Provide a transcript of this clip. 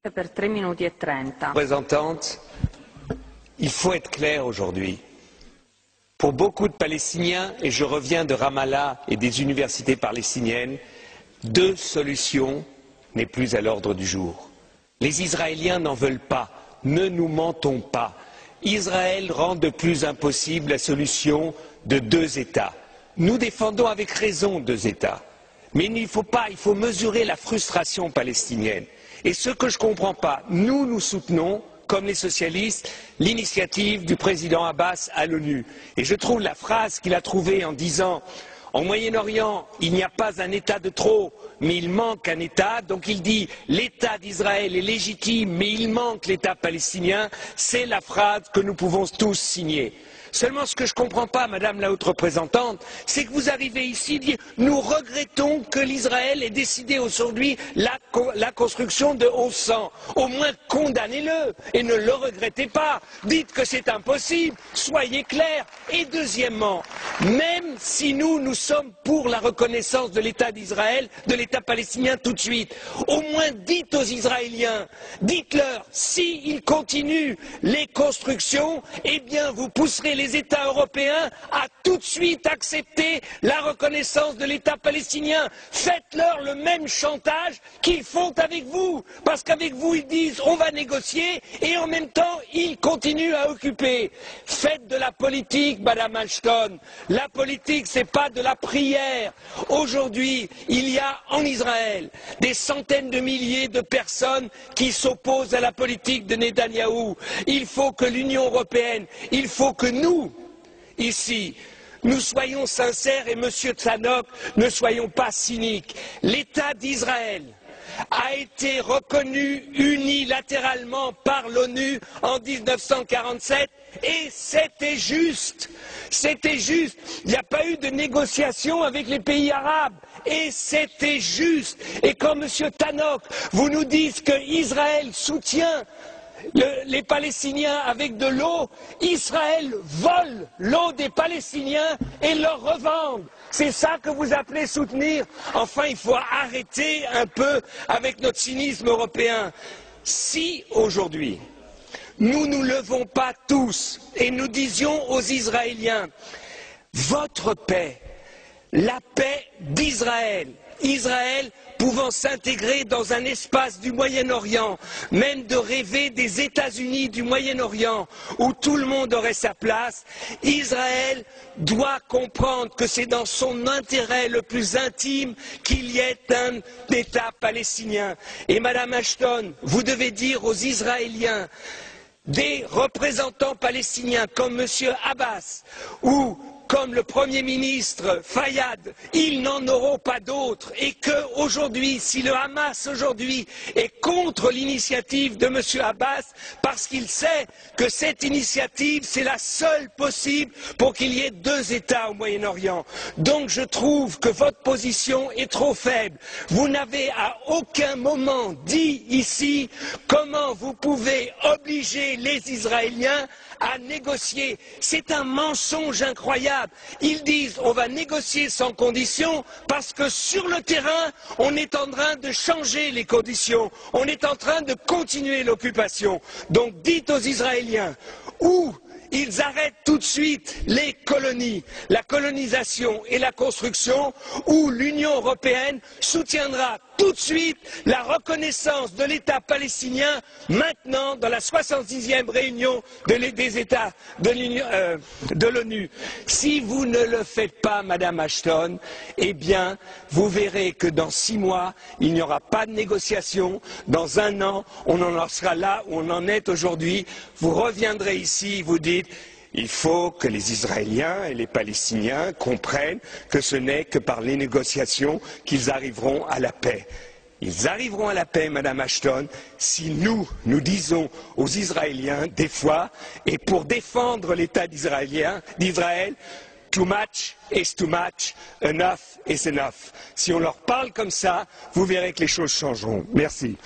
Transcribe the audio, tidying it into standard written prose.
Représentante, il faut être clair aujourd'hui. Pour beaucoup de Palestiniens, et je reviens de Ramallah et des universités palestiniennes, deux solutions n'est plus à l'ordre du jour. Les Israéliens n'en veulent pas, ne nous mentons pas. Israël rend de plus impossible la solution de deux États. Nous défendons avec raison deux États. Mais il faut mesurer la frustration palestinienne. Et ce que je ne comprends pas, nous soutenons, comme les socialistes, l'initiative du président Abbas à l'ONU. Et je trouve la phrase qu'il a trouvée en disant « En Moyen-Orient, il n'y a pas un État de trop, mais il manque un État. » Donc il dit « L'État d'Israël est légitime, mais il manque l'État palestinien. » C'est la phrase que nous pouvons tous signer. Seulement, ce que je ne comprends pas, Madame la Haute Représentante, c'est que vous arrivez ici à dire « Nous regrettons que l'Israël ait décidé aujourd'hui la construction de haut sang. » Au moins, condamnez-le et ne le regrettez pas. Dites que c'est impossible. Soyez clairs. Et deuxièmement, même si nous sommes pour la reconnaissance de l'État d'Israël, de l'État palestinien tout de suite, au moins dites aux Israéliens, dites-leur, s'ils continuent les constructions, eh bien vous pousserez les États européens à tout de suite accepter la reconnaissance de l'État palestinien. Faites-leur le même chantage qu'ils font avec vous, parce qu'avec vous ils disent on va négocier et en même temps ils continuent à occuper. Faites de la politique, Madame Ashton. La politique, c'est pas de la prière. Aujourd'hui, il y a en Israël des centaines de milliers de personnes qui s'opposent à la politique de Netanyahou. Il faut que l'Union européenne, il faut que nous, ici, nous soyons sincères et Monsieur Tannock, ne soyons pas cyniques. L'État d'Israël a été reconnu unilatéralement par l'ONU en 1947 et c'était juste. C'était juste. Il n'y a pas eu de négociation avec les pays arabes et c'était juste. Et quand Monsieur Tannock, vous nous dites qu'Israël soutient les Palestiniens avec de l'eau, Israël vole l'eau des Palestiniens et leur revend. C'est ça que vous appelez soutenir? Enfin, il faut arrêter un peu avec notre cynisme européen. Si aujourd'hui, nous nous levons pas tous et nous disions aux Israéliens, votre paix, la paix d'Israël, Israël pouvant s'intégrer dans un espace du Moyen-Orient, même de rêver des États-Unis du Moyen-Orient, où tout le monde aurait sa place, Israël doit comprendre que c'est dans son intérêt le plus intime qu'il y ait un État palestinien. Et Madame Ashton, vous devez dire aux Israéliens, des représentants palestiniens comme M. Abbas ou comme le Premier ministre Fayyad, ils n'en auront pas d'autres et qu'aujourd'hui, si le Hamas aujourd'hui est contre l'initiative de M. Abbas, parce qu'il sait que cette initiative, c'est la seule possible pour qu'il y ait deux États au Moyen-Orient. Donc je trouve que votre position est trop faible. Vous n'avez à aucun moment dit ici comment vous pouvez obliger les Israéliens à négocier. C'est un mensonge incroyable. Ils disent on va négocier sans conditions parce que sur le terrain, on est en train de changer les conditions. On est en train de continuer l'occupation. Donc dites aux Israéliens où ils arrêtent tout de suite les colonies, la colonisation et la construction, où l'Union européenne soutiendra tout de suite la reconnaissance de l'État palestinien maintenant dans la 66e réunion des États de l'ONU. Si vous ne le faites pas, Madame Ashton, eh bien, vous verrez que dans 6 mois, il n'y aura pas de négociation. Dans 1 an, on en sera là où on en est aujourd'hui. Vous reviendrez ici, vous dites il faut que les Israéliens et les Palestiniens comprennent que ce n'est que par les négociations qu'ils arriveront à la paix. Ils arriveront à la paix, Madame Ashton, si nous disons aux Israéliens, des fois, et pour défendre l'État d'Israël, too much is too much, enough is enough. Si on leur parle comme ça, vous verrez que les choses changeront. Merci.